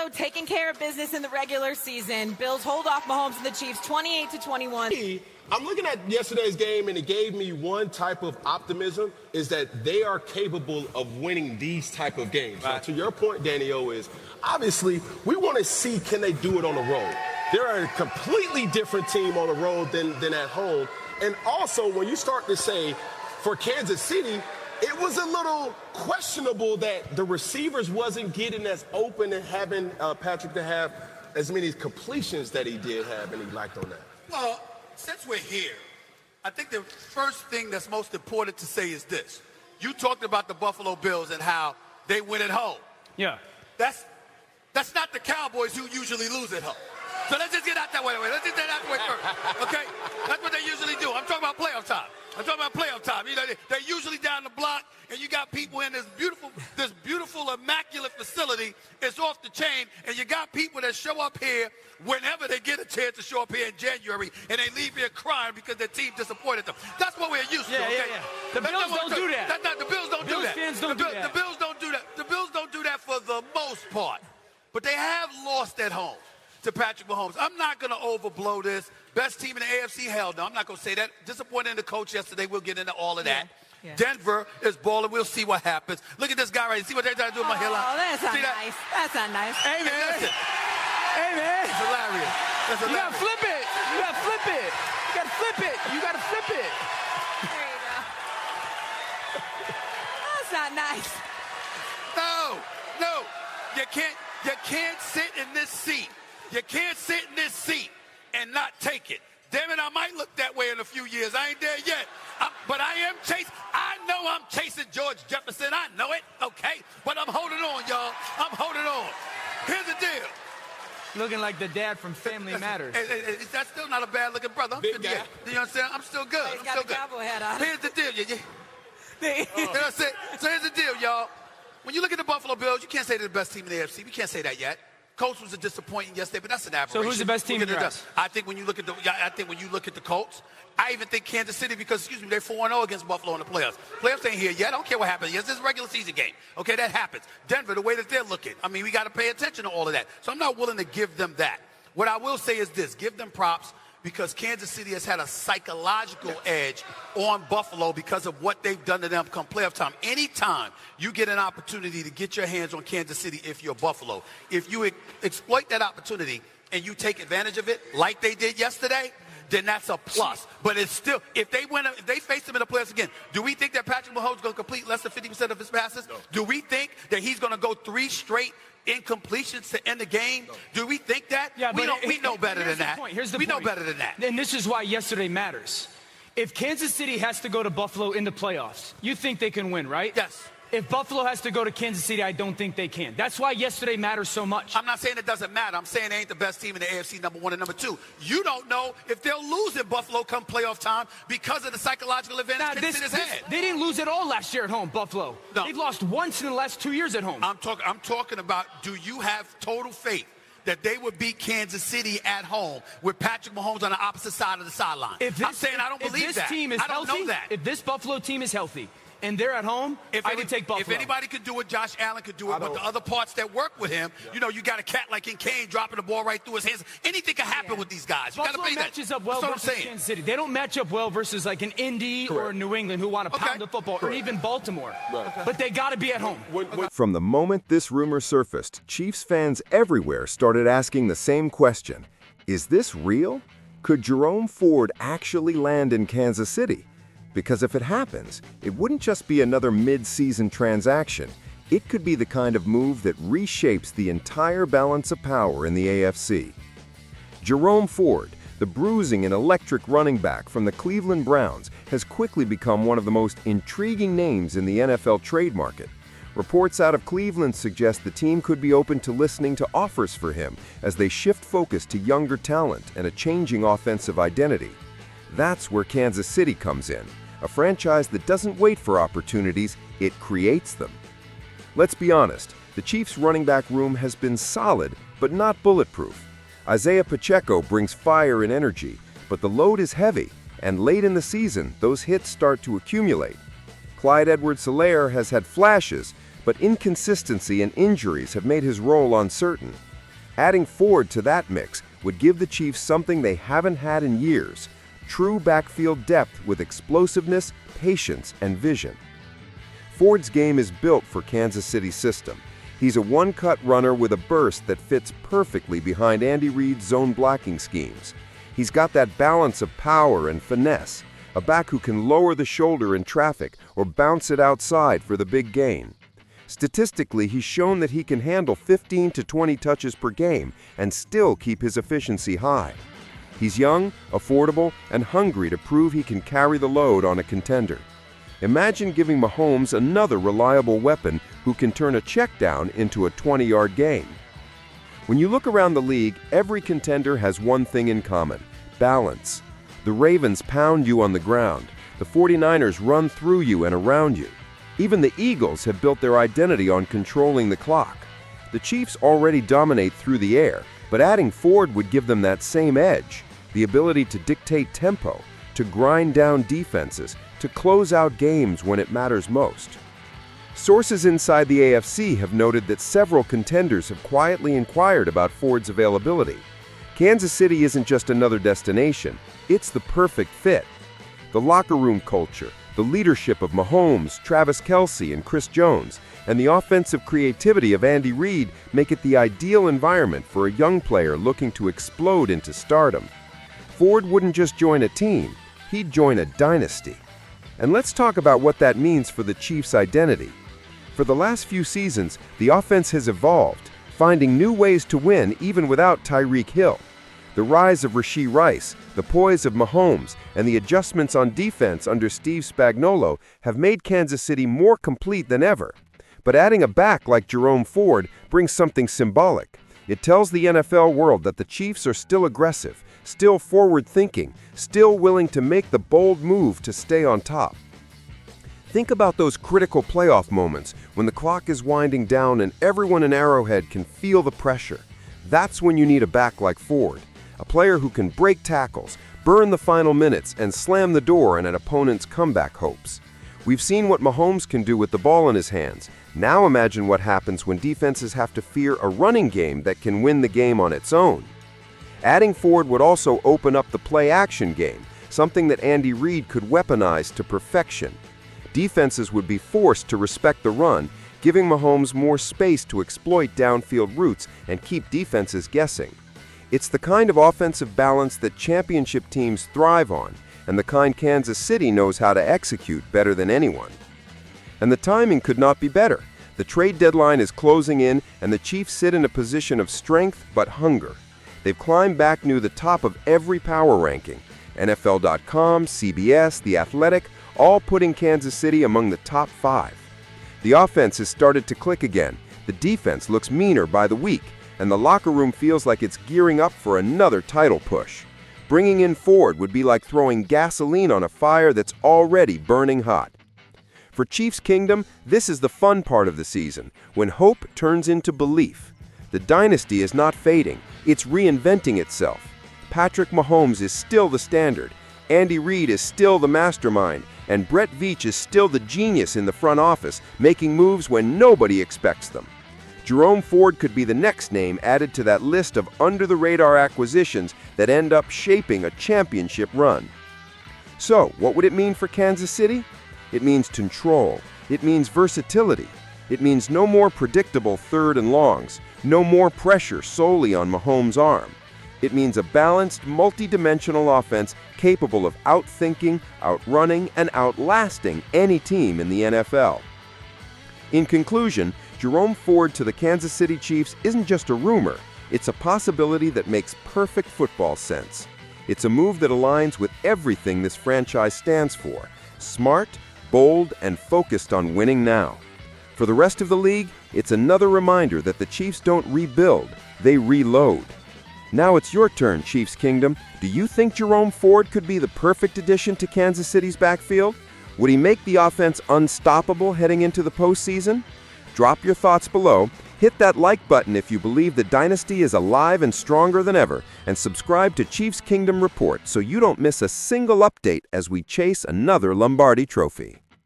Buffalo taking care of business in the regular season. Bills hold off Mahomes and the Chiefs 28-21. I'm looking at yesterday's game, and it gave me one type of optimism, is that they are capable of winning these type of games. Right. Now, to your point, Daniel, is obviously we want to see, can they do it on the road? They're a completely different team on the road than at home. And also, when you start to say, for Kansas City, it was a little questionable that the receivers wasn't getting as open and having Patrick to have as many completions that he did have, and he lacked on that. Well, since we're here, I think the first thing that's most important to say is this. You talked about the Buffalo Bills and how they win at home. Yeah. That's not the Cowboys who usually lose at home. So let's just get out that way. Let's just get out that way first, okay? That's what they usually do. I'm talking about playoff time. You know, they're usually down the block, and you got people in this beautiful, immaculate facility. It's off the chain, and you got people that show up here whenever they get a chance to show up here in January, and they leave here crying because their team disappointed them. That's what we're used to, okay? Yeah. The Bills don't do that. The Bills don't do that. Fans don't do that. The Bills don't do that. The Bills don't do that for the most part. But they have lost at home to Patrick Mahomes. I'm not going to overblow this. Best team in the AFC? Hell no. I'm not going to say that. Disappointed in the coach yesterday. We'll get into all of that. Yeah. Denver is balling. We'll see what happens. Look at this guy right here. See what they're trying to do with my hairline? Oh, that's not nice. That's not nice. Hey, man. Listen. Hey, man. It's hilarious. It's hilarious. You got to flip it. You got to flip it. You got to flip it. You got to flip it. There you go. That's not nice. No. You can't sit in this seat. You can't sit in this seat and not take it. Damn it, I might look that way in a few years. I ain't there yet. But I am chasing. I know I'm chasing George Jefferson. I know it, okay? But I'm holding on, y'all. I'm holding on. Here's the deal. Looking like the dad from Family Matters. That's still not a bad-looking brother. I'm still, yeah. You know what I'm saying? I'm still good. He's got a cowboy hat on. Here's the deal. You know what I'm saying? So here's the deal, y'all. When you look at the Buffalo Bills, you can't say they're the best team in the AFC. We can't say that yet. Colts was a disappointing yesterday, but that's an aberration. So who's the best team in your eyes? I think when you look at the Colts, I even think Kansas City, because they're 4-0 against Buffalo in the playoffs. Playoffs ain't here yet. I don't care what happens. Yes, this is a regular season game. Okay, that happens. Denver, the way that they're looking, I mean, we got to pay attention to all of that. So I'm not willing to give them that. What I will say is this: give them props, because Kansas City has had a psychological edge on Buffalo because of what they've done to them come playoff time. Anytime you get an opportunity to get your hands on Kansas City, if you're Buffalo, if you exploit that opportunity and you take advantage of it like they did yesterday, then that's a plus. But it's still, if they face them in the playoffs again, do we think that Patrick Mahomes is going to complete less than 50% of his passes? No. Do we think that he's going to go 3 straight incompletions to end the game? No. Do we think that? Yeah, we know better than that. We know better than that. And this is why yesterday matters. If Kansas City has to go to Buffalo in the playoffs, you think they can win, right? Yes. If Buffalo has to go to Kansas City, I don't think they can. That's why yesterday matters so much. I'm not saying it doesn't matter. I'm saying they ain't the best team in the AFC, number 1 and number 2. You don't know if they'll lose in Buffalo come playoff time because of the psychological advantage Kansas City's had. They didn't lose at all last year at home, Buffalo. No. They've lost once in the last 2 years at home. I'm talking about, do you have total faith that they would beat Kansas City at home with Patrick Mahomes on the opposite side of the sideline? I'm saying I don't believe that. I don't know that. If this Buffalo team is healthy and they're at home, I would take Buffalo. If anybody could do it, Josh Allen could do it. But the other parts that work with him, you got a cat like Kincaid dropping the ball right through his hands. Anything can happen with these guys. You got to Buffalo pay that. matches up well versus Kansas City. They don't match up well versus like an Indy or New England who want to pound the football, or even Baltimore. Right. But they got to be at home. From the moment this rumor surfaced, Chiefs fans everywhere started asking the same question. Is this real? Could Jerome Ford actually land in Kansas City? Because if it happens, it wouldn't just be another mid-season transaction. It could be the kind of move that reshapes the entire balance of power in the AFC. Jerome Ford, the bruising and electric running back from the Cleveland Browns, has quickly become one of the most intriguing names in the NFL trade market. Reports out of Cleveland suggest the team could be open to listening to offers for him as they shift focus to younger talent and a changing offensive identity. That's where Kansas City comes in, a franchise that doesn't wait for opportunities, it creates them. Let's be honest, the Chiefs' running back room has been solid, but not bulletproof. Isaiah Pacheco brings fire and energy, but the load is heavy, and late in the season, those hits start to accumulate. Clyde Edwards-Helaire has had flashes, but inconsistency and injuries have made his role uncertain. Adding Ford to that mix would give the Chiefs something they haven't had in years: true backfield depth with explosiveness, patience, and vision. Ford's game is built for Kansas City's system. He's a one-cut runner with a burst that fits perfectly behind Andy Reid's zone blocking schemes. He's got that balance of power and finesse, a back who can lower the shoulder in traffic or bounce it outside for the big gain. Statistically, he's shown that he can handle 15 to 20 touches per game and still keep his efficiency high. He's young, affordable, and hungry to prove he can carry the load on a contender. Imagine giving Mahomes another reliable weapon who can turn a check down into a 20-yard gain. When you look around the league, every contender has one thing in common: balance. The Ravens pound you on the ground. The 49ers run through you and around you. Even the Eagles have built their identity on controlling the clock. The Chiefs already dominate through the air, but adding Ford would give them that same edge: the ability to dictate tempo, to grind down defenses, to close out games when it matters most. Sources inside the AFC have noted that several contenders have quietly inquired about Ford's availability. Kansas City isn't just another destination, it's the perfect fit. The locker room culture, the leadership of Mahomes, Travis Kelce, and Chris Jones, and the offensive creativity of Andy Reid make it the ideal environment for a young player looking to explode into stardom. Ford wouldn't just join a team, he'd join a dynasty. And let's talk about what that means for the Chiefs' identity. For the last few seasons, the offense has evolved, finding new ways to win even without Tyreek Hill. The rise of Rashee Rice, the poise of Mahomes, and the adjustments on defense under Steve Spagnuolo have made Kansas City more complete than ever. But adding a back like Jerome Ford brings something symbolic. It tells the NFL world that the Chiefs are still aggressive, still forward-thinking, still willing to make the bold move to stay on top. Think about those critical playoff moments when the clock is winding down and everyone in Arrowhead can feel the pressure. That's when you need a back like Ford, a player who can break tackles, burn the final minutes, and slam the door on an opponent's comeback hopes. We've seen what Mahomes can do with the ball in his hands. Now imagine what happens when defenses have to fear a running game that can win the game on its own. Adding Ford would also open up the play-action game, something that Andy Reid could weaponize to perfection. Defenses would be forced to respect the run, giving Mahomes more space to exploit downfield routes and keep defenses guessing. It's the kind of offensive balance that championship teams thrive on, and the kind Kansas City knows how to execute better than anyone. And the timing could not be better. The trade deadline is closing in, and the Chiefs sit in a position of strength but hunger. They've climbed back near the top of every power ranking. NFL.com, CBS, The Athletic, all putting Kansas City among the top 5. The offense has started to click again. The defense looks meaner by the week, and the locker room feels like it's gearing up for another title push. Bringing in Ford would be like throwing gasoline on a fire that's already burning hot. For Chiefs Kingdom, this is the fun part of the season, when hope turns into belief. The dynasty is not fading, it's reinventing itself. Patrick Mahomes is still the standard, Andy Reid is still the mastermind, and Brett Veach is still the genius in the front office, making moves when nobody expects them. Jerome Ford could be the next name added to that list of under-the-radar acquisitions that end up shaping a championship run. So, what would it mean for Kansas City? It means control. It means versatility. It means no more predictable third and longs, no more pressure solely on Mahomes' arm. It means a balanced, multi-dimensional offense capable of outthinking, outrunning, and outlasting any team in the NFL. In conclusion, Jerome Ford to the Kansas City Chiefs isn't just a rumor, it's a possibility that makes perfect football sense. It's a move that aligns with everything this franchise stands for: smart, bold, and focused on winning now. For the rest of the league, it's another reminder that the Chiefs don't rebuild, they reload. Now it's your turn, Chiefs Kingdom. Do you think Jerome Ford could be the perfect addition to Kansas City's backfield? Would he make the offense unstoppable heading into the postseason? Drop your thoughts below, hit that like button if you believe the Dynasty is alive and stronger than ever, and subscribe to Chiefs Kingdom Report so you don't miss a single update as we chase another Lombardi Trophy.